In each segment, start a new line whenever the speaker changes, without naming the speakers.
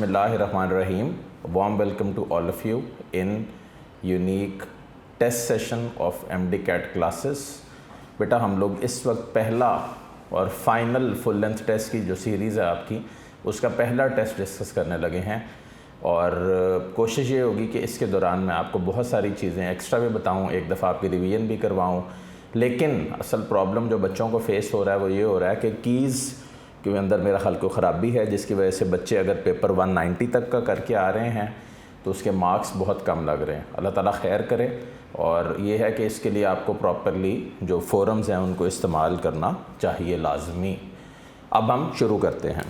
Bismillahirrahmanirrahim. Warm welcome to all of you in unique test session of MD CAT classes. बेटा हम लोग इस वक्त पहला और फाइनल फुल लेंथ टेस्ट की जो सीरीज़ है आपकी उसका पहला टेस्ट डिस्कस करने लगे हैं और कोशिश ये होगी कि इसके दौरान मैं आपको बहुत सारी चीज़ें एक्स्ट्रा भी बताऊं, एक दफ़ा आपकी रिवीजन भी करवाऊं। लेकिन असल प्रॉब्लम जो बच्चों को फेस हो रहा है वो ये हो रहा है कि कीज़ के अंदर मेरा ख्याल को ख़राबी है, जिसकी वजह से बच्चे अगर पेपर 190 तक का करके आ रहे हैं तो उसके मार्क्स बहुत कम लग रहे हैं। अल्लाह ताला खैर करे। और ये है कि इसके लिए आपको प्रॉपरली जो फोरम्स हैं उनको इस्तेमाल करना चाहिए लाजमी। अब हम शुरू करते हैं।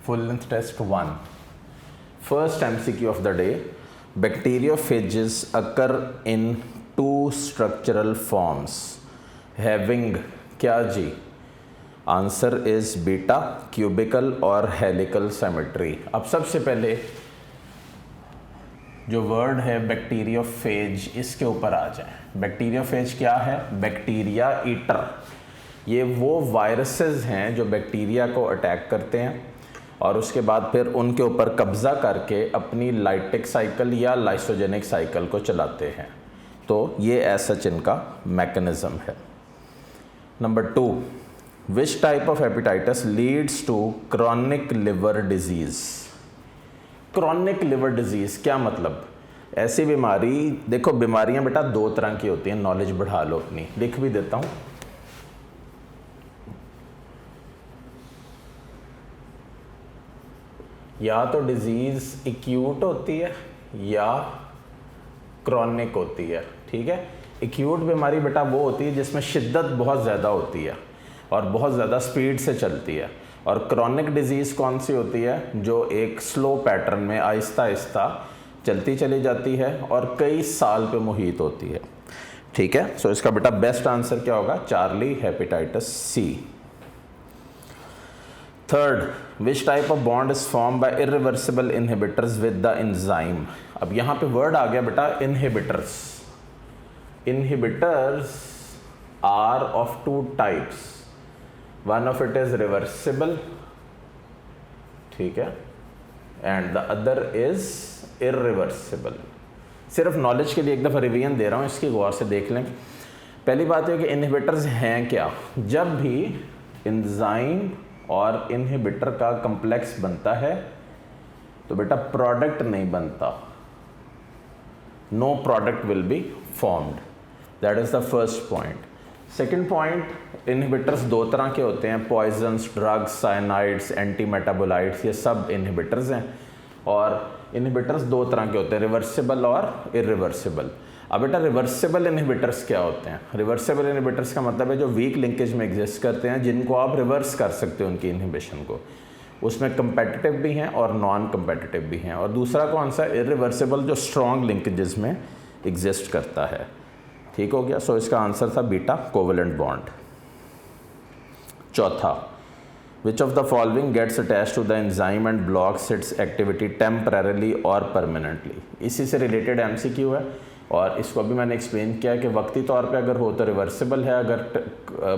Full length test 1, first MCQ of the day, bacteriophages occur in 2 structural forms having क्या जी? आंसर इज बीटा, क्यूबिकल और हेलिकल सिमेट्री। अब सबसे पहले जो वर्ड है बैक्टीरियोफेज, इसके ऊपर आ जाए। बैक्टीरियोफेज क्या है? Bacteria eater. ये वो वायरसेस हैं जो बैक्टीरिया को अटैक करते हैं और उसके बाद फिर उनके ऊपर कब्ज़ा करके अपनी लाइटिक साइकिल या लाइसोजेनिक साइकिल को चलाते हैं। तो ये ऐसा इनका मैकेनिज़्म है। Number 2, which type of hepatitis leads to chronic liver disease? Chronic liver disease क्या मतलब? ऐसी बीमारी, देखो बीमारियां बेटा 2 तरह की होती हैं, नॉलेज बढ़ा लो अपनी, लिख भी देता हूँ। या तो डिजीज़ एक्यूट होती है या क्रॉनिक होती है, ठीक है। एक्यूट बीमारी बेटा वो होती है जिसमें शिद्दत बहुत ज़्यादा होती है और बहुत ज़्यादा स्पीड से चलती है। और क्रॉनिक डिजीज़ कौन सी होती है? जो एक स्लो पैटर्न में आहिस्ता आहिस्ता चलती चली जाती है और कई साल पे मुहित होती है, ठीक है। सो इसका बेटा बेस्ट आंसर क्या होगा? Charlie, hepatitis C. Third, which type of bond is form by irreversible inhibitors with the enzyme? अब यहाँ पे वर्ड आ गया बेटा inhibitors. Inhibitors are of 2 types, one of it is reversible, ठीक है, and the other is irreversible. सिर्फ knowledge के लिए एक दफ़ा रिवीजन दे रहा हूँ, इसकी गौर से देख लें। पहली बात है कि इनहिबिटर्स हैं क्या? जब भी एंजाइम और इनहिबिटर का कम्प्लेक्स बनता है तो बेटा प्रोडक्ट नहीं बनता, no product will be formed. That is the first point. Second point, inhibitors 2 तरह के होते हैं, poisons, drugs, cyanides, anti metabolites, ये सब इनहिबिटर्स हैं। और इनहिबिटर्स 2 तरह के होते हैं, रिवर्सिबल और इरिवर्सिबल। अब बेटा रिवर्सिबल इनहिबिटर्स क्या होते हैं? रिवर्सिबल इनहिबिटर्स का मतलब है जो वीक लिंकेज में एग्जिस्ट करते हैं, जिनको आप रिवर्स कर सकते हो उनकी इनहिबिशन को। उसमें कंपेटिटिव भी हैं और नॉन कंपेटिटिव भी हैं। और दूसरा कौन सा? इरिवर्सिबल, जो स्ट्रॉन्ग लिंकेजेस में एग्जिस्ट करता है, ठीक हो गया। सो इसका आंसर था बीटा, कोवेलेंट बॉन्ड। चौथा, which of the following gets attached to the enzyme and blocks its activity temporarily और परमानेंटली? इसी से रिलेटेड MCQ है और इसको अभी मैंने एक्सप्लेन किया कि वक्ती तौर पे अगर हो तो रिवर्सिबल है, अगर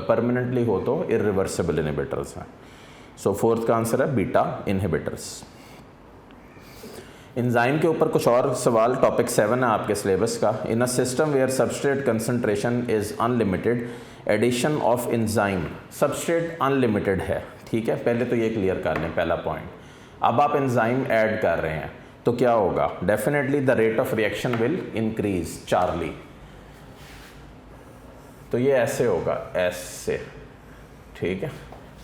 परमानेंटली हो तो इरिवर्सिबल इनहिबिटर्स हैं। सो फोर्थ का आंसर है बीटा, इनहिबिटर्स। एंजाइम के ऊपर कुछ और सवाल, टॉपिक 7 है आपके सिलेबस का। In a system where substrate concentration is unlimited, addition of enzyme. Substrate unlimited है, ठीक है, पहले तो ये क्लियर कर लें, पहला पॉइंट। अब आप एंजाइम ऐड कर रहे हैं तो क्या होगा? Definitely the rate of reaction will increase, Charlie. तो ये ऐसे होगा, ऐसे, ठीक है,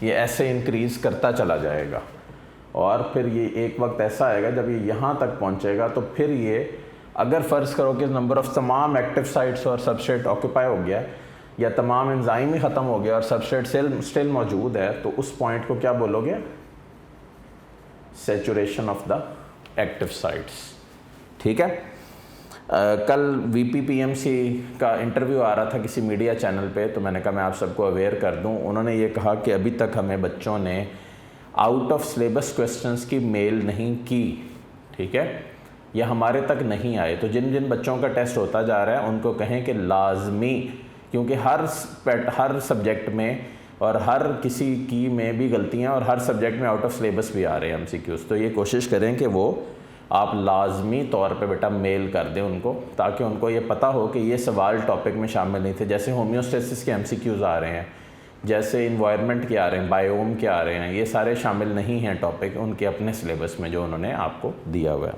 ये ऐसे इंक्रीज करता चला जाएगा और फिर ये एक वक्त ऐसा आएगा जब ये यहाँ तक पहुँचेगा तो फिर ये, अगर फ़र्ज़ करो कि नंबर ऑफ तमाम एक्टिव साइट्स और सबस्ट्रेट ऑक्यूपाई हो गया या तमाम एंजाइम ही ख़त्म हो गया और सबस्ट्रेट स्टिल मौजूद है, तो उस पॉइंट को क्या बोलोगे? Saturation of the active sites, ठीक है। कल VPPMC का इंटरव्यू आ रहा था किसी मीडिया चैनल पे, तो मैंने कहा मैं आप सबको अवेयर कर दूं। उन्होंने ये कहा कि अभी तक हमें बच्चों ने आउट ऑफ सिलेबस क्वेश्चंस की मेल नहीं की, ठीक है, या हमारे तक नहीं आए। तो जिन जिन बच्चों का टेस्ट होता जा रहा है उनको कहें कि लाजमी, क्योंकि हर सब्जेक्ट में और हर किसी की में भी गलतियाँ और हर सब्जेक्ट में आउट ऑफ सिलेबस भी आ रहे हैं एमसीक्यूज़। तो ये कोशिश करें कि वो आप लाजमी तौर पे बेटा मेल कर दें उनको, ताकि उनको ये पता हो कि ये सवाल टॉपिक में शामिल नहीं थे। जैसे होम्योस्टेसिस के एमसीक्यूज़ आ रहे हैं, जैसे इन्वायरमेंट के आ रहे हैं, बायोम के आ रहे हैं, ये सारे शामिल नहीं हैं टॉपिक उनके अपने सिलेबस में जो उन्होंने आपको दिया हुआ है।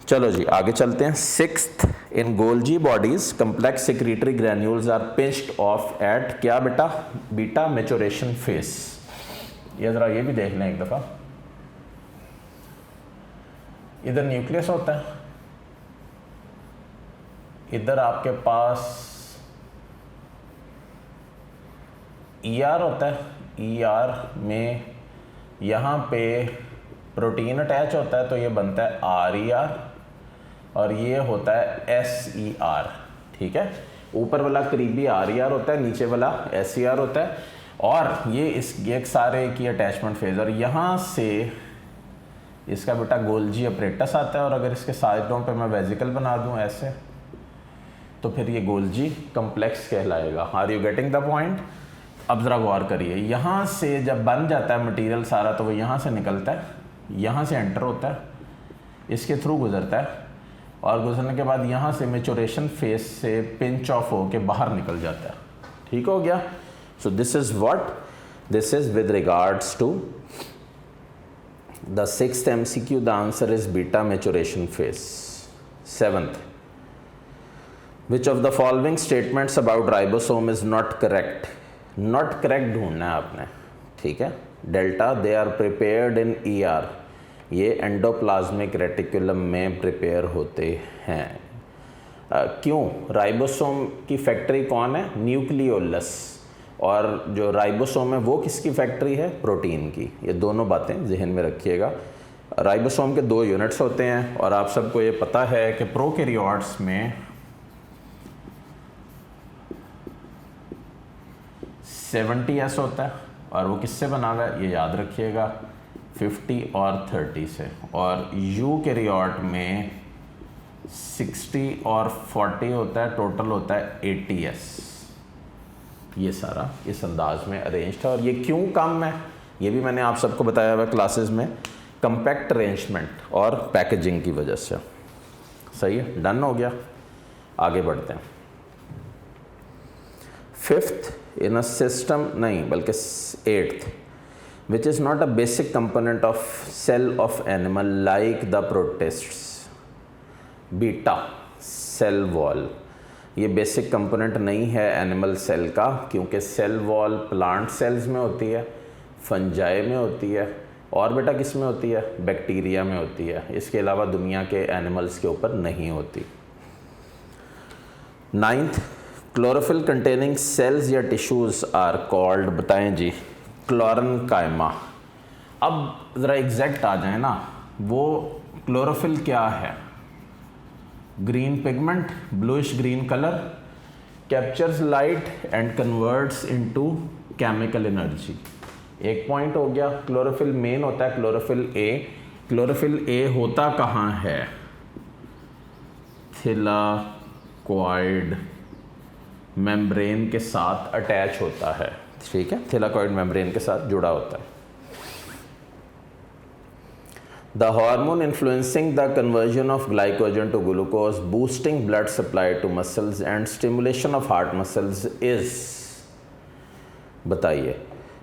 चलो जी आगे चलते हैं। Sixth, in Golgi bodies complex secretory granules are pinched off at क्या बेटा, बीटा मैच्योरेशन फेस। ये ज़रा ये भी देख लें एक दफ़ा। इधर न्यूक्लियस होता है, इधर आपके पास ईआर होता है, ईआर में यहाँ पे प्रोटीन अटैच होता है तो ये बनता है आरईआर, और ये होता है एसईआर। ठीक है, ऊपर वाला करीबी आरईआर होता है, नीचे वाला एसईआर होता है, और ये सारे की अटैचमेंट फेज। और यहाँ से इसका बेटा गोल्जी अपरेटस आता है, और अगर इसके साइडों पे मैं वेजिकल बना दूँ ऐसे, तो फिर ये गोल्जी कम्प्लेक्स कहलाएगा। Are you getting the point? अब ज़रा गौर करिए, यहाँ से जब बन जाता है मटेरियल सारा तो वो यहाँ से निकलता है, यहाँ से एंटर होता है, इसके थ्रू गुजरता है, और गुजरने के बाद यहाँ से मैच्योरेशन फेज से पिंच ऑफ हो के बाहर निकल जाता है। ठीक हो गया? So this is what, this is with regards to the sixth MCQ. The answer is beta maturation phase. Seventh, which of the following statements about ribosome is not correct. Not correct ढूंढना है आपने। ठीक है, delta they are prepared in ER, ये endoplasmic reticulum में prepare होते हैं। क्यों? राइबोसोम की फैक्ट्री कौन है? न्यूक्लियोलस। और जो राइबोसोम है वो किसकी फैक्ट्री है? प्रोटीन की। ये दोनों बातें जहन में रखिएगा। राइबोसोम के 2 यूनिट्स होते हैं, और आप सबको ये पता है कि प्रोकैरियोट्स में 70S होता है, और वो किससे बना हुआ है ये याद रखिएगा, 50 और 30 से। और यूकैरियोट में 60 और 40 होता है, टोटल होता है 80S। ये सारा इस अंदाज में अरेंज था। और ये क्यों कम है ये भी मैंने आप सबको बताया हुआ क्लासेस में, कम्पैक्ट अरेंजमेंट और पैकेजिंग की वजह से। सही है, डन हो गया। आगे बढ़ते हैं। फिफ्थ, इन अ सिस्टम, नहीं बल्कि 8th, which is not a basic component of cell of animal like the protists. Beta cell wall, ये बेसिक कंपोनेंट नहीं है एनिमल सेल का, क्योंकि सेल वॉल प्लांट सेल्स में होती है, फंजाई में होती है, और बेटा किस में होती है? बैक्टीरिया में होती है। इसके अलावा दुनिया के एनिमल्स के ऊपर नहीं होती। 9th, क्लोरोफिल कंटेनिंग सेल्स या टिश्यूज़ आर कॉल्ड, बताएं जी, क्लोरेन्काइमा। अब ज़रा एग्जैक्ट आ जाए ना, वो क्लोरोफिल क्या है? Green pigment, bluish green colour, captures light and converts into chemical energy. एक पॉइंट हो गया। क्लोरोफिल मेन होता है क्लोरोफिल ए। क्लोरोफिल ए होता कहाँ है? थिलाकोइड मेम्ब्रेन के साथ अटैच होता है। ठीक है, थिलाकोइड मेम्ब्रेन के साथ जुड़ा होता है। The hormone influencing the conversion of glycogen to glucose, boosting blood supply to muscles and stimulation of heart muscles is, बताइए,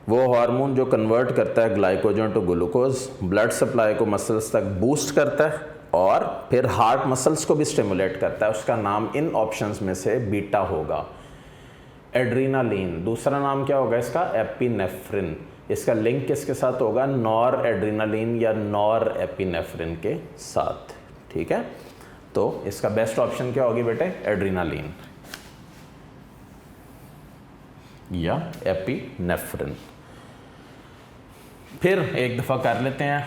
वो हार्मोन जो कन्वर्ट करता है glycogen to glucose, blood supply को मसल्स तक बूस्ट करता है और फिर हार्ट मसल्स को भी स्टिमुलेट करता है। उसका नाम इन ऑप्शंस में से बीटा होगा। एड्रीनालिन, दूसरा नाम क्या होगा इसका? एपिनेफ्रिन। इसका लिंक किसके साथ होगा? नॉर एड्रीनालिन या नॉर एपिनेफ्रिन के साथ। ठीक है, तो इसका बेस्ट ऑप्शन क्या होगी बेटे? एड्रीनालिन या एपिनेफ्रिन। फिर एक दफ़ा कर लेते हैं।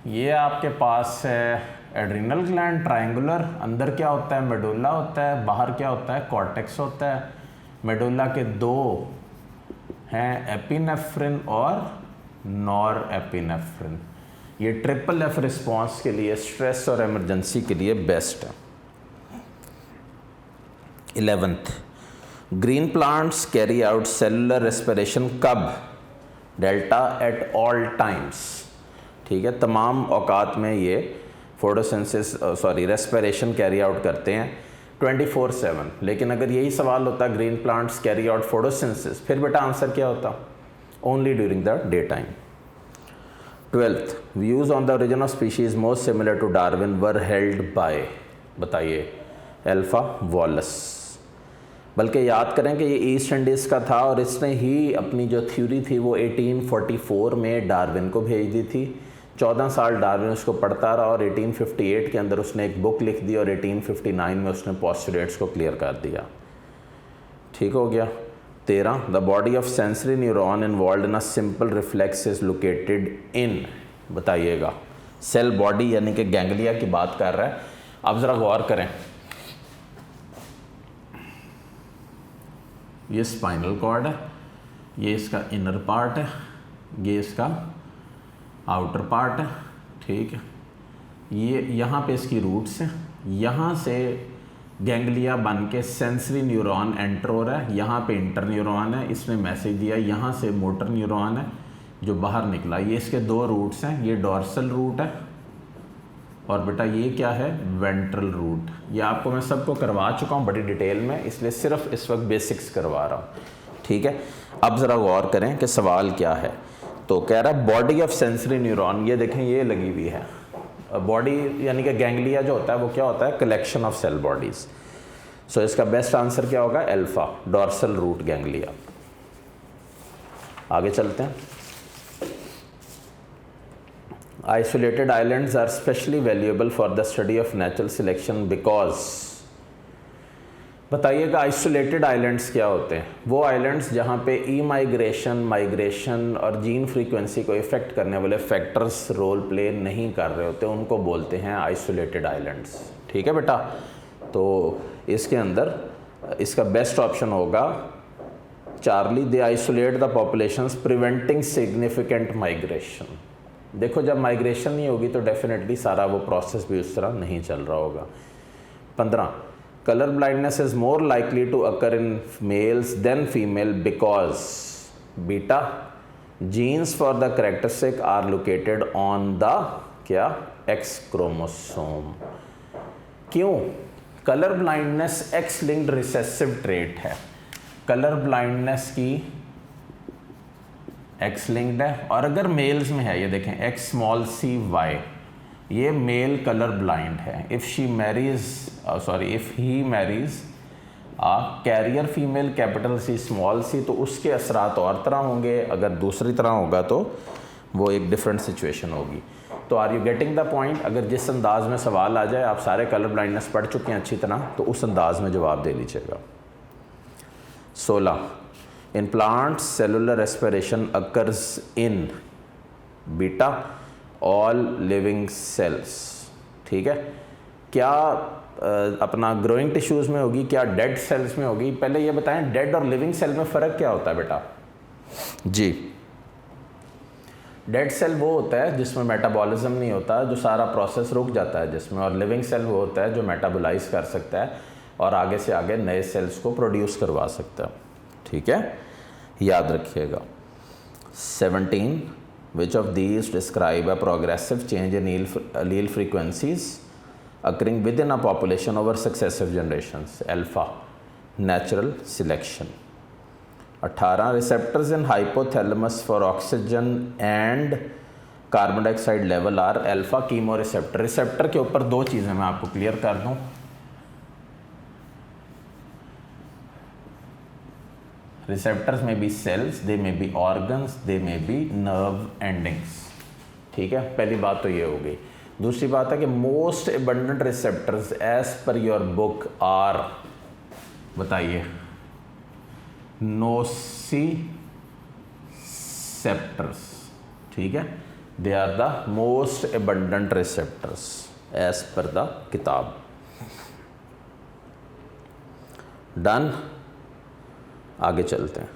ये आपके पास है एड्रीनल ग्लैंड, ट्रायंगुलर। अंदर क्या होता है? मेडुला होता है। बाहर क्या होता है? कॉर्टेक्स होता है। मेडुला के 2 हैं, एपिनेफ्रिन और नॉर एपिनेफ्रिन। ये ट्रिपल एफ रिस्पॉन्स के लिए, स्ट्रेस और इमरजेंसी के लिए बेस्ट है। 11th, green plants carry out cellular respiration कब? डेल्टा एट ऑल टाइम्स, ठीक है, तमाम औकात में ये रेस्पिरेशन कैरी आउट करते हैं 24/7। लेकिन अगर यही सवाल होता green plants carry out photosynthesis, फिर बेटा आंसर क्या होता? Only during the day time. 12th, views on the origin of species most similar to Darwin were held by, बताइए, अल्फा वॉलस। बल्कि याद करें कि ये ईस्ट इंडीज़ का था और इसने ही अपनी जो थ्योरी थी वो 1844 में डार्विन को भेज दी थी। 14 साल डार्विन उसको पढ़ता रहा और 1858 के अंदर उसने एक बुक लिख दी और 1859 में उसने पोस्टुलेट्स को क्लियर कर दिया। ठीक हो गया। 13, the body of sensory neuron involve in a simple reflex is located in, बताइएगा। सेल बॉडी यानी कि गैंग्लिया की बात कर रहा है। अब ज़रा गौर करें, ये स्पाइनल कॉर्ड है, ये इसका इनर पार्ट है, ये इसका आउटर पार्ट है, ठीक है। ये यहाँ पे इसकी रूट्स हैं, यहाँ से गैंग्लिया बन के सेंसरी न्यूरॉन एंटर हो रहा है, यहाँ पे इंटर न्यूरॉन है, इसने मैसेज दिया, यहाँ से मोटर न्यूरॉन है जो बाहर निकला। ये इसके दो रूट्स हैं, ये डॉर्सल रूट है और बेटा ये क्या है, वेंट्रल रूट। ये आपको मैं सबको करवा चुका हूँ बड़ी डिटेल में, इसलिए सिर्फ इस वक्त बेसिक्स करवा रहा हूँ, ठीक है। अब ज़रा गौर करें कि सवाल क्या है। तो कह रहा है बॉडी ऑफ सेंसरी न्यूरॉन, ये देखें ये लगी हुई है। बॉडी यानी कि गैंग्लिया जो होता है वो क्या होता है, कलेक्शन ऑफ सेल बॉडीज़। सो इसका बेस्ट आंसर क्या होगा, अल्फा, डॉर्सल रूट गैंग्लिया। आगे चलते हैं। Isolated islands are specially valuable for the study of natural selection because, बताइएगा आइसोलेटेड आइलैंड्स क्या होते हैं? वो आइलैंड्स जहाँ पे ई माइग्रेशन और जीन फ्रीक्वेंसी को इफ़ेक्ट करने वाले फैक्टर्स रोल प्ले नहीं कर रहे होते, उनको बोलते हैं आइसोलेटेड आइलैंड्स, ठीक है बेटा। तो इसके अंदर इसका बेस्ट ऑप्शन होगा Charlie, they isolate the populations preventing significant migration. देखो जब माइग्रेशन नहीं होगी तो डेफिनेटली सारा वो प्रोसेस भी उस तरह नहीं चल रहा होगा। 15, colour blindness is more likely to occur in males than female because, beta, genes for the characteristic are located on the क्या, एक्स क्रोमोसोम। क्यों? Colour blindness X linked recessive trait है। कलर ब्लाइंडनेस की X linked है और अगर males में है, ये देखें एक्स स्मॉल सी वाई, ये मेल कलर ब्लाइंड है। If she marries if he marries a carrier female capital C small C, तो उसके असरात और तरह होंगे, अगर दूसरी तरह होगा तो वो एक डिफरेंट सिचुएशन होगी। तो are you getting the point? अगर जिस अंदाज में सवाल आ जाए, आप सारे कलर ब्लाइंडनेस पढ़ चुके हैं अच्छी तरह, तो उस अंदाज में जवाब दे लीजिएगा। 16, in plants cellular respiration occurs in, beta, all living cells, ठीक है। क्या अपना ग्रोइंग टिश्यूज़ में होगी, क्या डेड सेल्स में होगी? पहले ये बताएं डेड और लिविंग सेल में फ़र्क क्या होता है बेटा? जी, डेड सेल वो होता है जिसमें मेटाबॉलिज्म नहीं होता, जो सारा प्रोसेस रुक जाता है जिसमें, और लिविंग सेल वो होता है जो मेटाबोलाइज कर सकता है और आगे से आगे नए सेल्स को प्रोड्यूस करवा सकता है, ठीक है, याद रखिएगा। 17, which of these describe a progressive change in allele frequencies occurring within a population over successive generations? Alpha, natural selection. 18, receptors in hypothalamus for oxygen and carbon dioxide level are, alpha, chemo receptor. Receptor के ऊपर दो चीज़ें मैं आपको clear कर दूं। Receptors may be cells, they may be organs, they may be nerve endings, ठीक है, पहली बात तो ये हो गई। दूसरी बात है कि most abundant receptors as per your book are, बताइए, नोसिसेप्टर्स, ठीक है, they are the most abundant receptors as per the किताब। डन, आगे चलते हैं।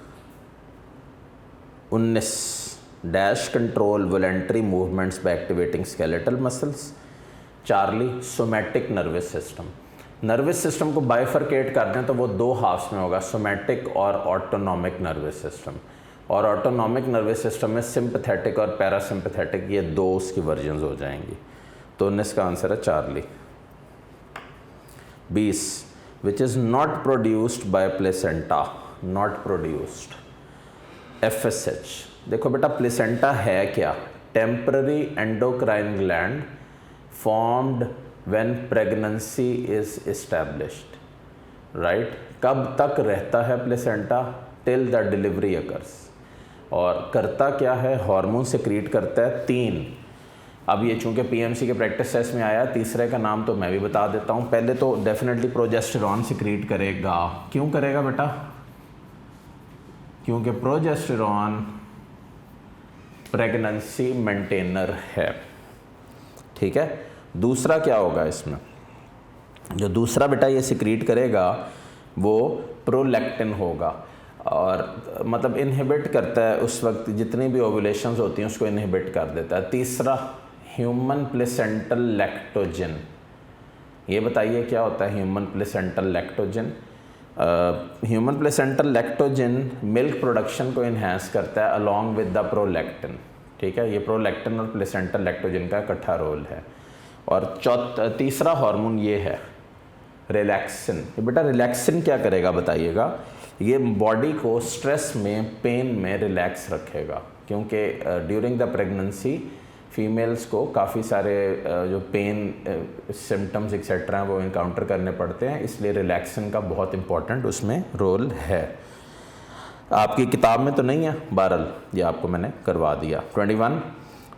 19, dash control voluntary movements by activating skeletal muscles. Charlie, somatic nervous system. Nervous system को bifurcate कर दें तो वो दो हाफ्स में होगा, सोमैटिक और ऑटोनॉमिक नर्वस सिस्टम। और ऑटोनॉमिक नर्वस सिस्टम में सिंपैथेटिक और पैरासिम्पैथेटिक ये दो उसकी वर्जन्स हो जाएंगी। तो 19 का आंसर है Charlie. 20 which is not produced by placenta, not produced, FSH। देखो बेटा प्लेसेंटा है क्या? Temporary endocrine gland formed when pregnancy is established, right. कब तक रहता है placenta? Till the delivery occurs. और करता क्या है? हार्मोन सिक्रीट करता है 3। अब ये चूंकि PMC के प्रैक्टिस टेस्ट में आया, तीसरे का नाम तो मैं भी बता देता हूँ। पहले तो डेफिनेटली प्रोजेस्टेरॉन सिक्रीट करेगा। क्यों करेगा बेटा? क्योंकि प्रोजेस्टेरॉन प्रेगनेंसी मेंटेनर है, ठीक है। दूसरा क्या होगा इसमें? जो दूसरा बेटा ये सिक्रीट करेगा वो प्रोलैक्टिन होगा, और मतलब इनहिबिट करता है उस वक्त जितनी भी ओव्यूलेशंस होती हैं उसको इनहिबिट कर देता है। तीसरा ह्यूमन प्लेसेंटल लैक्टोजन। ये बताइए क्या होता है human placental lactogen? Human placental lactogen milk production को इन्हेंस करता है अलॉन्ग विद द प्रोलैक्टिन, ठीक है। ये प्रोलैक्टिन और प्लेसेंटल लैक्टोजन का इकट्ठा रोल है। और तीसरा हार्मोन ये है रिलैक्सिन। ये बेटा रिलैक्सिन क्या करेगा बताइएगा? ये बॉडी को स्ट्रेस में, पेन में रिलैक्स रखेगा, क्योंकि ड्यूरिंग द प्रेगनेंसी फीमेल्स को काफ़ी सारे जो पेन सिम्टम्स एक्सेट्रा हैं वो इनकाउंटर करने पड़ते हैं, इसलिए रिलैक्सिन का बहुत इंपॉर्टेंट उसमें रोल है। आपकी किताब में तो नहीं है, बहरहाल ये आपको मैंने करवा दिया। 21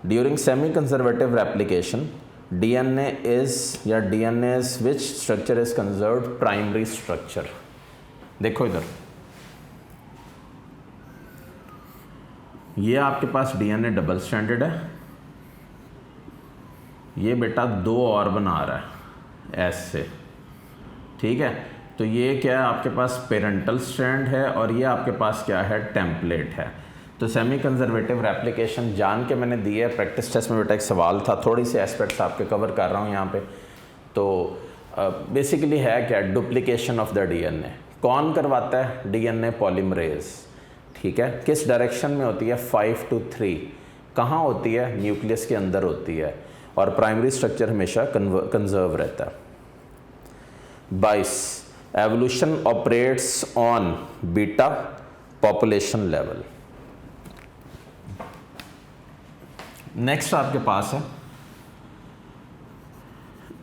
during semi conservative replication DNA is या DNA's which structure is conserved? Primary structure. देखो इधर, ये आपके पास DNA डबल स्ट्रैंडेड है, ये बेटा 2 और बना रहा है ऐसे, ठीक है। तो ये क्या है आपके पास? पेरेंटल स्ट्रैंड है, और ये आपके पास क्या है? टेम्पलेट है। तो सेमी कंजर्वेटिव रेप्लिकेशन जान के मैंने दी है, प्रैक्टिस टेस्ट में बेटा एक सवाल था, थोड़ी सी एस्पेक्ट्स आपके कवर कर रहा हूँ यहाँ पे। तो बेसिकली है क्या? Duplication of the DNA। कौन करवाता है? DNA पॉलीमरेज, ठीक है। किस डायरेक्शन में होती है? 5 to 3। कहाँ होती है? न्यूक्लियस के अंदर होती है, और प्राइमरी स्ट्रक्चर हमेशा कंजर्व रहता है। 22 evolution operates on beta population level. Next आपके पास है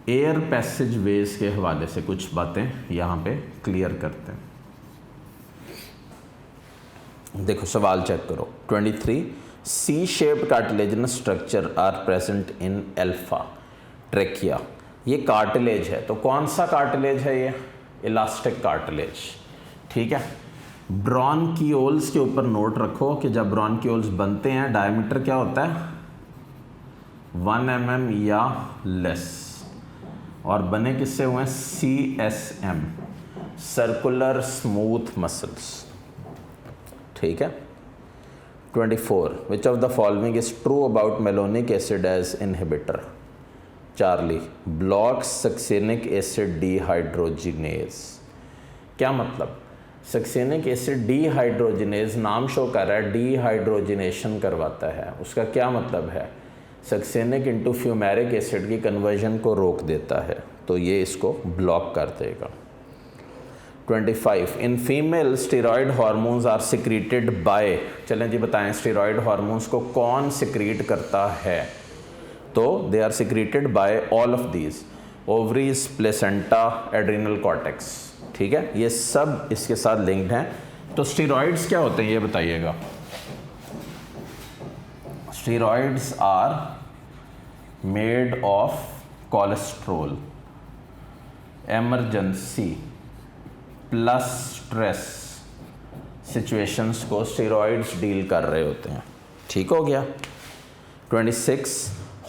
एयर पैसेज वेज के हवाले से कुछ बातें यहाँ पे क्लियर करते हैं। देखो सवाल चेक करो। 23 C shaped cartilaginous structure are present in alpha trachea. ये कार्टिलेज है, तो कौन सा कार्टिलेज है? ये इलास्टिक कार्टिलेज, ठीक है। ब्रॉन्कियोल्स के ऊपर नोट रखो कि जब ब्रॉन्कियोल्स बनते हैं डायमीटर क्या होता है? 1 mm या लेस, और बने किससे हुए? CSM, सर्कुलर स्मूथ मसल्स, ठीक है। 24 which of the following is true about malonic acid as inhibitor? Charlie blocks succinic acid dehydrogenase. क्या मतलब? सक्सेनिक एसिड डिहाइड्रोजिनेज नाम शो कर रहा है, डिहाइड्रोजिनेशन करवाता है। उसका क्या मतलब है? सक्सेनिक इंटू फ्यूमेरिक एसिड की कन्वर्जन को रोक देता है, तो ये इसको ब्लॉक कर देगा। 25 in female steroid hormones are secreted by. चलें जी बताएं, स्टेरॉयड हार्मोन्स को कौन सिक्रीट करता है? तो they are secreted by all of these, ovaries, placenta, adrenal cortex, ठीक है। ये सब इसके साथ लिंक्ड हैं। तो स्टेरॉइड्स क्या होते हैं ये बताइएगा? Steroids are made of cholesterol, emergency plus stress situations को स्टेरॉइड्स डील कर रहे होते हैं, ठीक हो गया। 26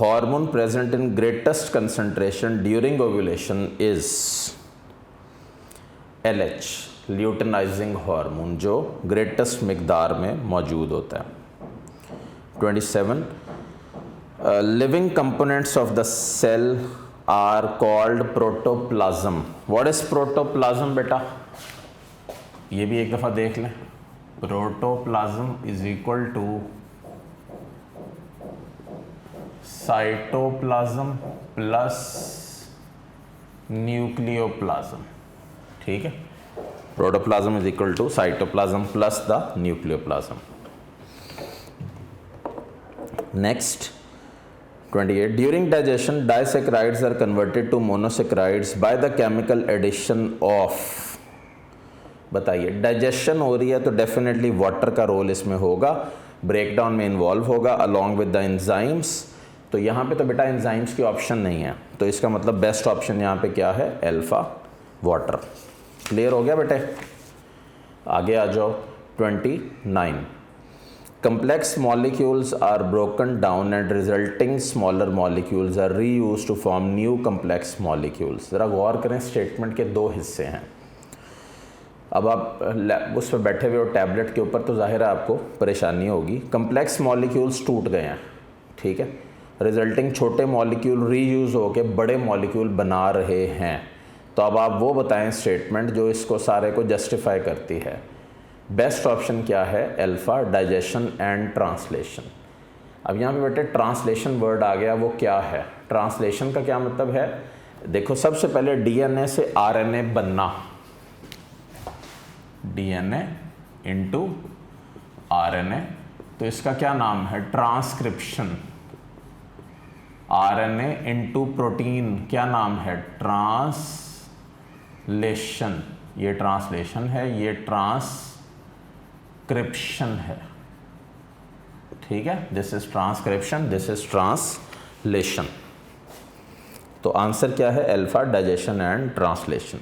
hormone present in greatest concentration during ovulation is LH, luteinizing hormone, जो ग्रेटेस्ट मिकदार में मौजूद होता है। 27 living components of the cell are called protoplasm. What is protoplasm बेटा? ये भी एक दफ़ा देख लें। Protoplasm is equal to cytoplasm plus nucleoplasm. ठीक है, protoplasm is equal to cytoplasm plus the nucleoplasm. Next 28, during digestion disaccharides are converted to monosaccharides by the chemical addition of. बताइए, डाइजेशन हो रही है तो डेफिनेटली वाटर का role इसमें होगा, ब्रेकडाउन में इन्वॉल्व होगा अलॉन्ग विद द एंजाइम्स। तो यहाँ पे तो बेटा एंजाइम्स की ऑप्शन नहीं है, तो इसका मतलब बेस्ट ऑप्शन यहाँ पे क्या है? Alpha, water. क्लियर हो गया बेटे? आगे आ जाओ 29, complex molecules are broken down and resulting smaller molecules are reused to form new complex molecules। ज़रा गौर करें, स्टेटमेंट के दो हिस्से हैं। अब आप उस पर बैठे हुए हो टैबलेट के ऊपर, तो जाहिर है आपको परेशानी होगी। कम्प्लेक्स मॉलिक्यूल्स टूट गए हैं, ठीक है, रिजल्टिंग छोटे मॉलिक्यूल रीयूज़ होके बड़े मॉलिक्यूल बना रहे हैं। तो अब आप वो बताएं स्टेटमेंट जो इसको सारे को जस्टिफाई करती है। बेस्ट ऑप्शन क्या है? Alpha, digestion and translation. अब यहाँ पे बेटे ट्रांसलेशन वर्ड आ गया, वो क्या है? ट्रांसलेशन का क्या मतलब है? देखो, सबसे पहले डीएनए से आरएनए बनना, डीएनए इनटू आरएनए, तो इसका क्या नाम है? ट्रांसक्रिप्शन। आरएनए इनटू प्रोटीन, क्या नाम है? ट्रांसलेशन। ये ट्रांसलेशन है, ये ट्रांसक्रिप्शन है। ठीक है, this is transcription, this is translation. तो आंसर क्या है? Alpha, digestion and translation.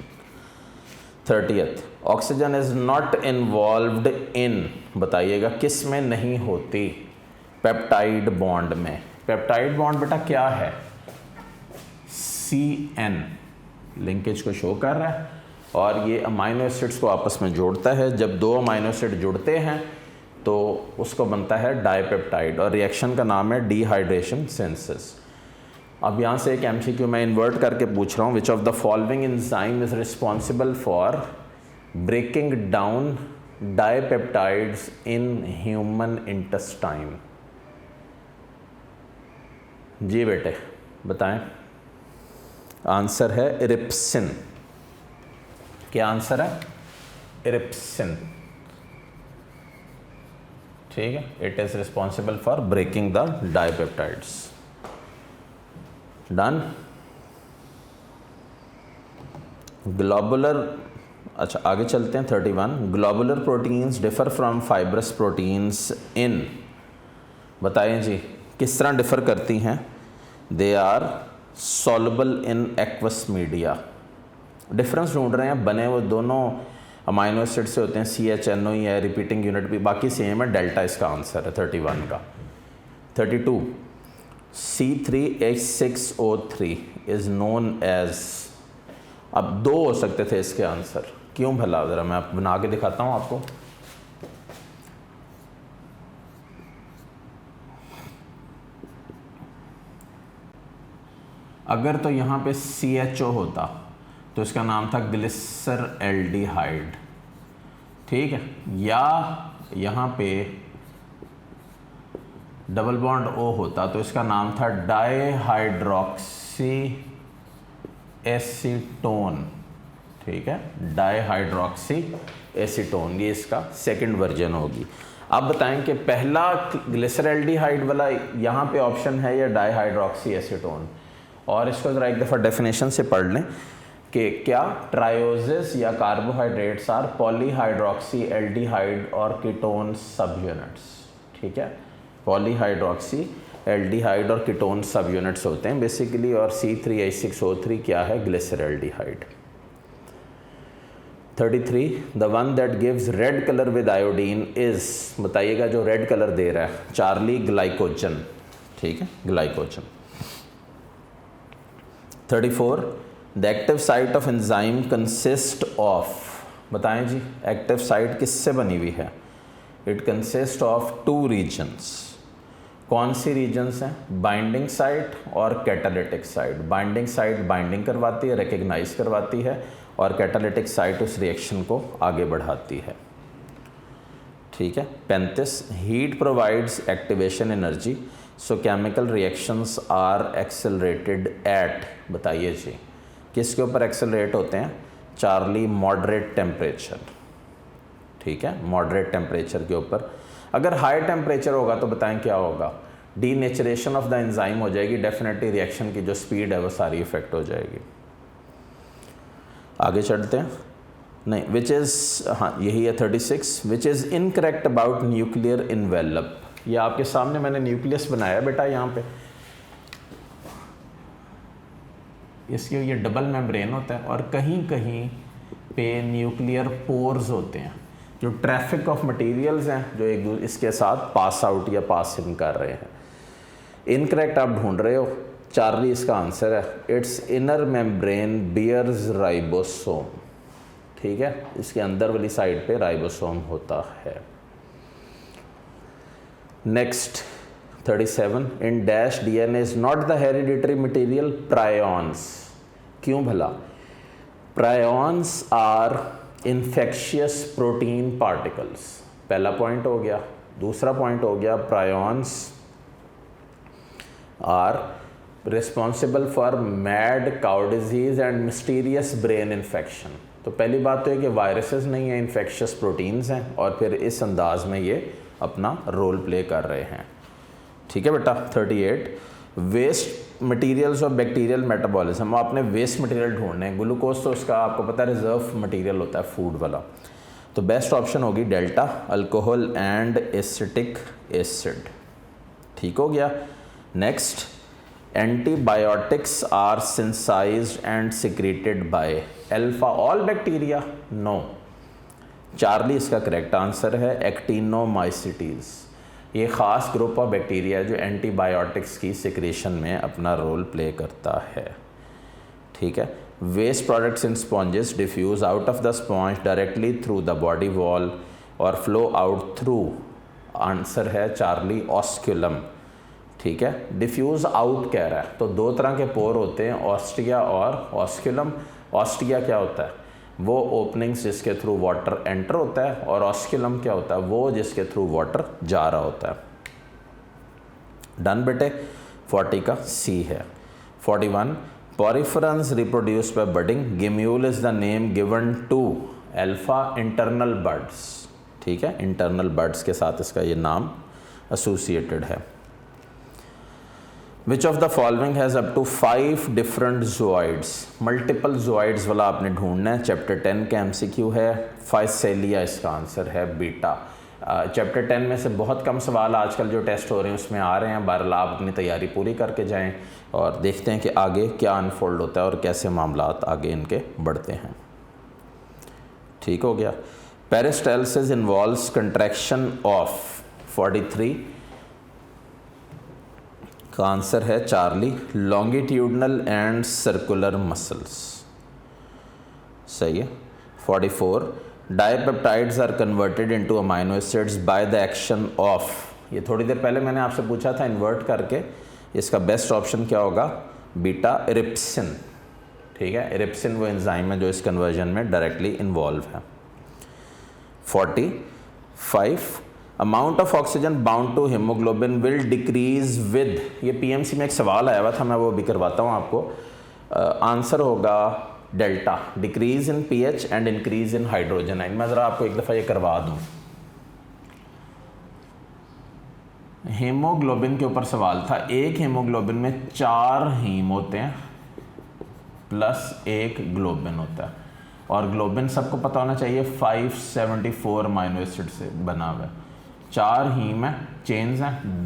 30th, oxygen is not involved इन, बताइएगा किस में नहीं होती? पेप्टाइड बॉन्ड में। पेप्टाइड बॉन्ड बेटा क्या है? CN, लिंकेज को शो कर रहा है, और ये अमाइनो एसिड्स को आपस में जोड़ता है। जब दो अमाइनो एसिड जुड़ते हैं तो उसको बनता है डाइपेप्टाइड, और रिएक्शन का नाम है डिहाइड्रेशन सिंथेसिस। अब यहाँ से एक MCQ मैं इन्वर्ट करके पूछ रहा हूँ, which of the following enzyme is responsible for breaking down dipeptides in human intestine? जी बेटे बताएं। आंसर है इरिप्सिन। क्या आंसर है? इरिप्सिन। ठीक है, it is responsible for breaking the dipeptides. Done. Globular, अच्छा आगे चलते हैं। 31, globular proteins differ from fibrous proteins in, बताएं जी किस तरह डिफर करती हैं? They are soluble in aqueous media. Difference ढूंढ रहे हैं, बने वो दोनों अमाइनो एसिड से होते हैं, CHNO ही है, रिपीटिंग यूनिट भी बाकी सेम है, डेल्टा इसका आंसर है 31 का। 32, C3H6O3 इज नोन एज, अब दो हो सकते थे इसके आंसर, क्यों भला? ज़रा मैं बना के दिखाता हूँ आपको। अगर तो यहाँ पे CHO होता तो इसका नाम था ग्लिसर एल्डिहाइड, ठीक है, या यहाँ पे डबल बॉन्ड O होता तो इसका नाम था डाईहाइड्रोक्सी एसीटोन। ठीक है, डाईहाइड्रोक्सी एसीटोन, ये इसका सेकंड वर्जन होगी। आप बताएं कि पहला ग्लिसरल्डिहाइड वाला यहाँ पे ऑप्शन है या डाईहाइड्रोक्सी एसीटोन? और इसको ज़रा एक दफ़ा डेफिनेशन से पढ़ लें कि क्या ट्रायोजेस या कार्बोहाइड्रेट्स आर पॉलीहाइड्रोक्सी एल्डिहाइड और कीटोन सब यूनिट्स। ठीक है, पॉलीहाइड्रोक्सी एल्डिहाइड और कीटोन सब यूनिट्स होते हैं बेसिकली, और C3H6O3 क्या है? Glyceraldehyde. 33, the one that gives red colour with iodine is, बताइएगा जो रेड कलर दे रहा है? Charlie glycogen. ठीक है, glycogen. 34, the active site of enzyme consist of, बताएं जी एक्टिव साइट किससे बनी हुई है? It consist of two reasons. कौन सी रीजन्स हैं, बाइंडिंग साइट और catalytic site. Binding site binding करवाती है, रिकग्नाइज करवाती है, और कैटालिटिक साइट उस रिएक्शन को आगे बढ़ाती है। ठीक है। 35 heat provides activation energy, so chemical reactions are accelerated at, बताइए जी किसके ऊपर एक्सेलरेट होते हैं, चार्ली मॉडरेट टेम्परेचर। ठीक है, मॉडरेट टेम्परेचर के ऊपर। अगर हाई टेम्परेचर होगा तो बताएं क्या होगा, डीनेचरेशन ऑफ द एंजाइम हो जाएगी, डेफिनेटली रिएक्शन की जो स्पीड है वो सारी इफेक्ट हो जाएगी। आगे चढ़ते हैं। नहीं, विच इज़, हाँ यही है 36, which is incorrect about nuclear envelope. ये आपके सामने मैंने न्यूक्लियस बनाया बेटा, यहाँ पे इसके ये डबल मेम्ब्रेन होता है और कहीं कहीं पे न्यूक्लियर पोर्स होते हैं, जो ट्रैफिक ऑफ मटेरियल्स हैं जो एक दूसरे इसके साथ पास आउट या पास इन कर रहे हैं। इनकरेक्ट आप ढूंढ रहे हो, चार्ली इसका आंसर है। Its inner membrane bears ribosome. ठीक है, इसके अंदर वाली साइड पे राइबोसोम होता है। Next 37, in dash DNA is not the hereditary material prions. क्यों भला? Prions are infectious protein particles, पहला पॉइंट हो गया। दूसरा पॉइंट हो गया, prions are responsible for mad cow disease and mysterious brain infection. तो पहली बात तो है कि वायरसेस नहीं है, इन्फेक्शियस प्रोटीन्स हैं, और फिर इस अंदाज में ये अपना रोल प्ले कर रहे हैं। ठीक है बेटा। 38, वेस्ट मटेरियल्स और बैक्टीरियल मेटाबॉलिज्म। आपने वेस्ट मटेरियल ढूंढने हैं, ग्लूकोज तो उसका आपको पता है रिजर्व मटेरियल होता है फूड वाला, तो बेस्ट ऑप्शन होगी delta, alcohol and acetic acid. ठीक हो गया। Next, antibiotics are synthesized and secreted by alpha all bacteria. No, Charlie इसका करेक्ट आंसर है, एक्टिनोमाइसिटीज। ये ख़ास ग्रुप ऑफ बैक्टीरिया है जो एंटीबायोटिक्स की सिक्रेशन में अपना रोल प्ले करता है। ठीक है। Waste products in sponges diffuse out of the sponge directly through the body wall और फ्लो आउट थ्रू, आंसर है चार्ली, ऑस्क्यूलम। ठीक है, डिफ्यूज़ आउट कह रहा है, तो दो तरह के पोर होते हैं, ऑस्टिया और ऑस्क्यूलम। ऑस्टिया क्या होता है? वो ओपनिंग्स जिसके थ्रू वाटर एंटर होता है, और ऑस्क्यूलम क्या होता है? वो जिसके थ्रू वाटर जा रहा होता है। डन बेटे। 40 का सी है। 41, poriferans reproduce by budding, gemmule is the name given to alpha internal buds. ठीक है, इंटरनल बर्ड्स के साथ इसका ये नाम एसोसिएटेड है। Which of the following has up to 5 different zooids. Multiple zooids वाला आपने ढूंढना है, चैप्टर 10 का MCQ है। फाइसेलिया इसका आंसर है, बीटा। चैप्टर 10 में से बहुत कम सवाल आजकल जो टेस्ट हो रहे हैं उसमें आ रहे हैं। बहरहाल आप अपनी तैयारी पूरी करके जाएं और देखते हैं कि आगे क्या अनफोल्ड होता है और कैसे मामलात आगे इनके बढ़ते हैं। ठीक हो गया। पेरिस्टाल्सिस इन्वॉल्व्स कंट्रैक्शन ऑफ 43 का आंसर है Charlie, longitudinal and circular muscles. सही है। 44, dipeptides are converted into amino acids by the action of. ये थोड़ी देर पहले मैंने आपसे पूछा था इन्वर्ट करके, इसका बेस्ट ऑप्शन क्या होगा? बीटा इरिप्सिन। ठीक है, इरिप्सिन वो एंजाइम है जो इस कन्वर्जन में डायरेक्टली इन्वॉल्व है। 45, amount of oxygen bound to haemoglobin will decrease with. ये PMC में एक सवाल आया हुआ था, मैं वो भी करवाता हूँ आपको। आंसर होगा delta, decrease in pH and increase in hydrogen ion. मैं ज़रा आपको एक दफ़ा ये करवा दूँ। हीमोग्लोबिन के ऊपर सवाल था। एक हीमोग्लोबिन में 4 हीम होते हैं प्लस 1 ग्लोबिन होता है, और ग्लोबिन सबको पता होना चाहिए 574 अमाइनो एसिड से बना हुआ है। 4 हीम है, चेन्स हैं,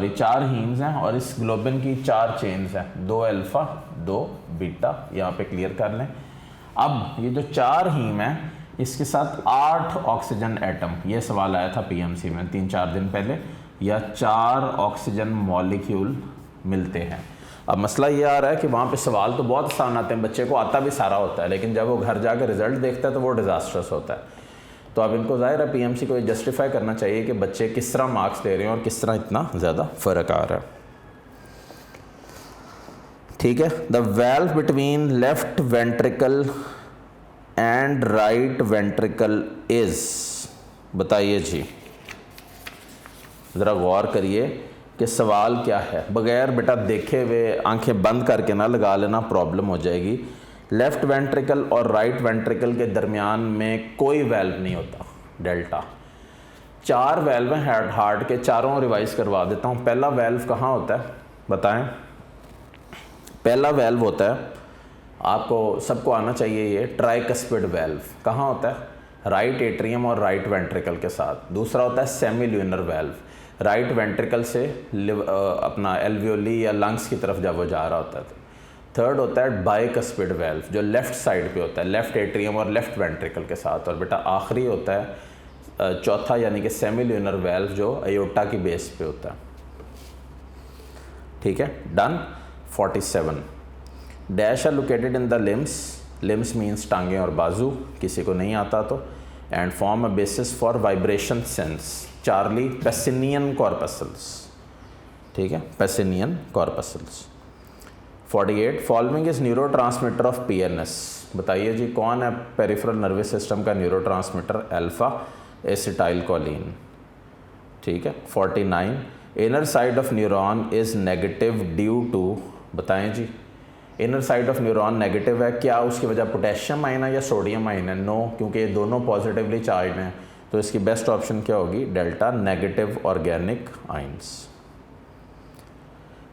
4 हीम्स हैं, और इस ग्लोबिन की 4 चेन्स हैं, 2 अल्फा 2 बीटा, यहाँ पे क्लियर कर लें। अब ये जो 4 हीम है इसके साथ 8 ऑक्सीजन एटम, ये सवाल आया था PMC में 3-4 दिन पहले, या 4 ऑक्सीजन मॉलिक्यूल मिलते हैं। अब मसला ये आ रहा है कि वहाँ पे सवाल तो बहुत आसान आते हैं, बच्चे को आता भी सारा होता है, लेकिन जब वो घर जाकर रिजल्ट देखता है तो वो डिज़ास्ट्रस होता है। तो अब इनको ज़ाहिर है पीएमसी को ये जस्टिफाई करना चाहिए कि बच्चे किस तरह मार्क्स ले रहे हैं और किस तरह इतना ज़्यादा फ़र्क आ रहा है। ठीक है, the valve between left ventricle and right ventricle is, बताइए जी, ज़रा गौर करिए कि सवाल क्या है। बगैर बेटा देखे हुए आंखें बंद करके ना लगा लेना, प्रॉब्लम हो जाएगी। लेफ़्ट वेंट्रिकल और राइट वेंट्रिकल के दरमियान में कोई वेल्व नहीं होता, डेल्टा। 4 वेल्व हैं हार्ट के, चारों रिवाइज करवा देता हूँ। पहला वेल्व कहाँ होता है बताएं? पहला वेल्व होता है, आपको सबको आना चाहिए ये, ट्राइकस्पिड वेल्व। कहाँ होता है? राइट एट्रियम और राइट वेंट्रिकल के साथ। दूसरा होता है semi lunar valve, right ventricle से अपना एल्वियोली या लंग्स की तरफ जब वो जा रहा होता है। थर्ड होता है बाइकस्पिड वेल्व, जो लेफ़्ट साइड पे होता है, लेफ़्ट एट्रियम और लेफ़्ट वेंट्रिकल के साथ। और बेटा आखिरी होता है चौथा, यानी कि सेमी ल्यूनर वेल्व, जो अयोटा की बेस पे होता है। ठीक है, done. 47 dash are located in the limbs, limbs means टांगें और बाजू, किसी को नहीं आता तो, and form a basis for vibration sense. Charlie, pacinian corpuscles. ठीक है, pacinian corpuscles. 48 following is neurotransmitter of PNS, बताइए जी कौन है पेरिफेरल नर्वस सिस्टम का न्यूरोट्रांसमीटर? Alpha acetylcholine. ठीक है। 49 inner side of neuron is negative due to, बताएं जी, inner side of neuron negative है, क्या उसकी वजह पोटेशियम आयन है या सोडियम आयन है? नो, क्योंकि ये दोनों पॉजिटिवली चार्ज हैं, तो इसकी बेस्ट ऑप्शन क्या होगी? Delta, negative organic ions.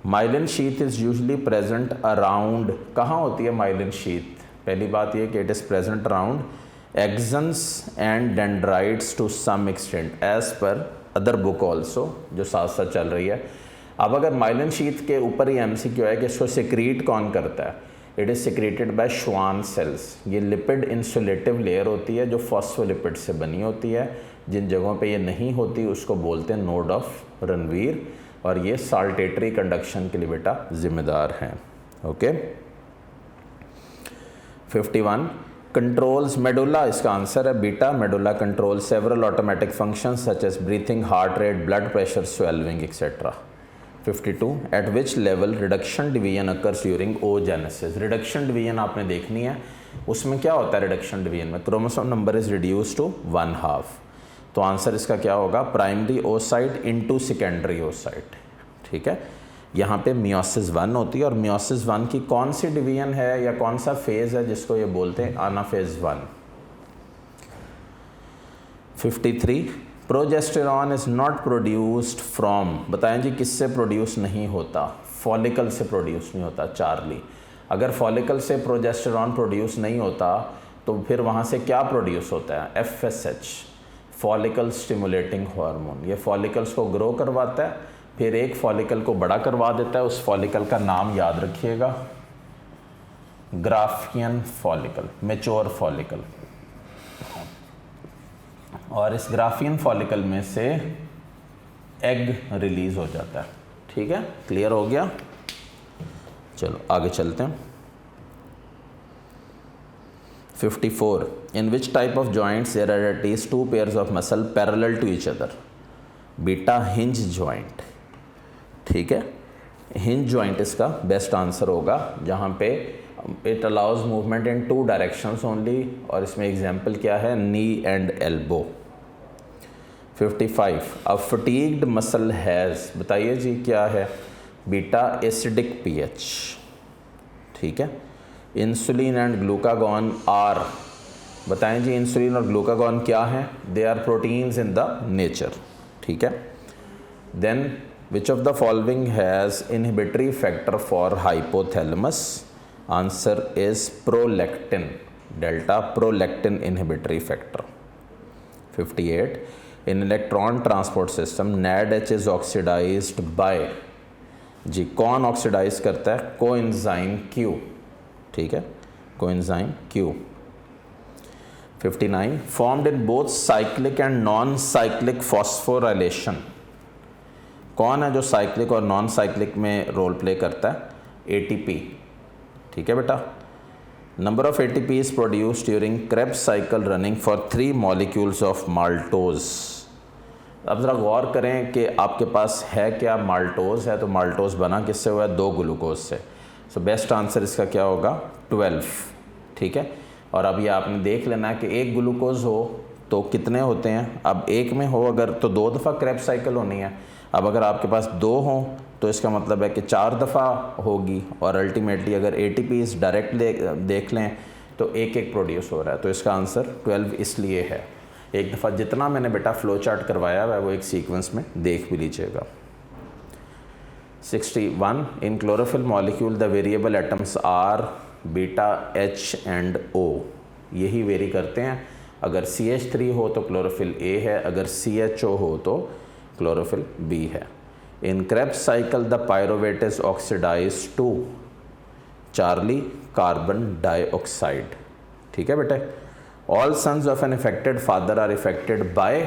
Myelin sheath is usually present around, कहाँ होती है माइलिन शीथ? पहली बात ये कि it is present around axons and dendrites to some extent as per other book also, जो साथ साथ चल रही है। अब अगर माइलिन शीथ के ऊपर ही एमसीक्यू है कि इसको सिक्रीट कौन करता है, it is secreted by Schwann cells. ये लिपिड इंसुलेटिव लेयर होती है जो फॉस्फोलिपिड से बनी होती है। जिन जगहों पे ये नहीं होती उसको बोलते हैं नोड ऑफ रणवीर, और ये साल्टेटरी कंडक्शन के लिए बेटा जिम्मेदार हैं। ओके। 51 कंट्रोल्स मेडुला, इसका आंसर है beta. Medulla control several automatic functions such as breathing, heart rate, blood pressure, swelling etcetera. 52 at which level reduction division occurs during oogenesis. Reduction division आपने देखनी है, उसमें क्या होता है रिडक्शन डिवीजन में? Chromosome number is reduce to 1/2। तो answer इसका क्या होगा? Primary oocyte into secondary oocyte. ठीक है, यहाँ पे मियोसिस 1 होती है, और मियोसिस 1 की कौन सी डिवीजन है या कौन सा फेज़ है जिसको ये बोलते हैं? आनाफेज 1। 53 progesterone is not produced from, बताएं जी किससे प्रोड्यूस नहीं होता? फॉलिकल से प्रोड्यूस नहीं होता। चार्ली, अगर फॉलिकल से प्रोजेस्टेरॉन प्रोड्यूस नहीं होता तो फिर वहाँ से क्या प्रोड्यूस होता है? FSH, follicle stimulating hormone. ये फॉलिकल्स को ग्रो करवाता है, फिर एक फॉलिकल को बड़ा करवा देता है। उस फॉलिकल का नाम याद रखिएगा, ग्राफियन फॉलिकल, मैच्योर फॉलिकल। और इस ग्राफियन फॉलिकल में से एग रिलीज हो जाता है। ठीक है, क्लियर हो गया? चलो आगे चलते हैं। 54 in which type of joints there are at least 2 pairs of muscle parallel to each other? Beta hinge joint. ठीक है, हिंज जॉइंट इसका बेस्ट आंसर होगा, जहाँ पे it allows movement in 2 directions only, और इसमें एग्जांपल क्या है? Knee and elbow. 55 a fatigued muscle has, बताइए जी क्या है? Beta acidic pH। ठीक है, इंसुलिन एंड ग्लूकागॉन आर, बताएं जी इंसुलिन और ग्लूकागॉन क्या हैं? They are proteins in the nature. ठीक है, then which of the following has inhibitory factor for hypothalamus? Answer is prolactin, delta, prolactin inhibitory factor. 58 in electron transport system NADH is oxidised by, जी कौन oxidise करता है? Coenzyme Q। ठीक है, coenzyme Q। 59 formed in both cyclic and non cyclic phosphorylation, कौन है जो cyclic और नॉन साइक्लिक में रोल प्ले करता है? ATP। ठीक है बेटा, number of ATP is produced during Krebs cycle running for 3 molecules of maltose। अब ज़रा गौर करें कि आपके पास है क्या, माल्टोज़ है, तो माल्टोज़ बना किससे हुआ है, 2 ग्लूकोज से। सो बेस्ट आंसर इसका क्या होगा, 12। ठीक है, और अब ये आपने देख लेना है कि एक ग्लूकोज हो तो कितने होते हैं। अब एक में हो अगर तो 2 दफ़ा क्रेब्स साइकिल होनी है। अब अगर आपके पास 2 हों तो इसका मतलब है कि 4 दफ़ा होगी, और अल्टीमेटली अगर ATPs डायरेक्ट देख लें तो एक एक प्रोड्यूस हो रहा है। तो इसका आंसर 12 इसलिए है। एक दफ़ा जितना मैंने बेटा फ्लो चार्ट करवाया हुआ है वो एक सीक्वेंस में देख भी लीजिएगा। 61 in chlorophyll molecule the variable atoms are beta, H and O। यही वेरी करते हैं। अगर CH3 हो तो क्लोरोफिल A है, अगर CHO हो तो क्लोरोफिल B है। In Krebs cycle the pyruvate is oxidise to Charlie carbon dioxide. ठीक है बेटे। All sons of an affected father are affected by,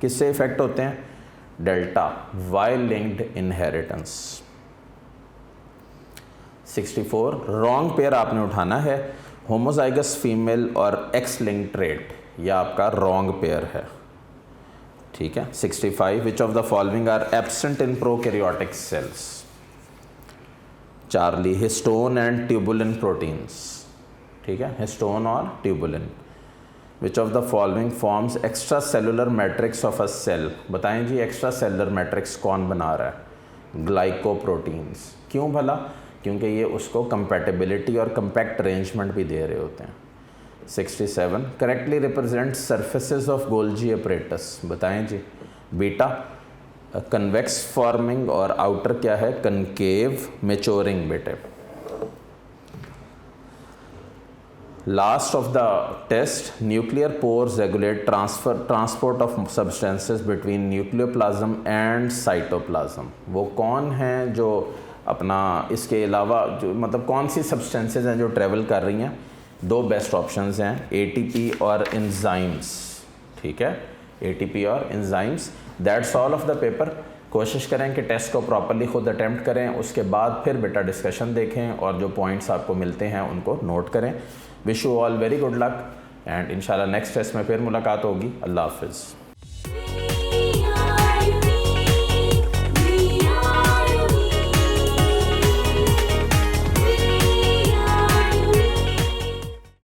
किससे इफेक्ट होते हैं, delta, Y linked inheritance. 64 wrong pair आपने उठाना है, होमोजाइगस फीमेल और एक्स लिंक ट्रेट, यह आपका रॉन्ग पेयर है। ठीक है। 65 which of the following are absent in prokaryotic cells, Charlie, histone and tubulin proteins. ठीक है, हिस्टोन और tubulin. Which of the following forms extra cellular matrix of a cell, बताएं जी एक्स्ट्रा सेलुलर मैट्रिक्स कौन बना रहा है, ग्लाइकोप्रोटीन्स। क्यों भला, क्योंकि ये उसको कंपैटिबिलिटी और कंपैक्ट अरेंजमेंट भी दे रहे होते हैं। 67 correctly represent surfaces of Golgi apparatus, बताएं जी, बीटा कन्वेक्स फॉर्मिंग और आउटर क्या है, कनकेव मैच्योरिंग बेटे। Last of the test, nuclear pores regulate transport of substances between nucleoplasm and cytoplasm. वो कौन हैं जो अपना, इसके अलावा जो मतलब कौन सी सब्सटेंसेस हैं जो ट्रेवल कर रही हैं। 2 बेस्ट ऑप्शंस हैं, ATP और एंजाइम्स। ठीक है, ATP और enzymes. That's all of the paper. कोशिश करें कि टेस्ट को प्रॉपरली खुद अटैम्प्ट करें, उसके बाद फिर बेटा डिस्कशन देखें और जो पॉइंट्स आपको मिलते हैं उनको नोट करें। Wish you all very good luck and इंशाल्लाह नेक्स्ट टेस्ट में फिर मुलाकात होगी। अल्लाह हाफिज़।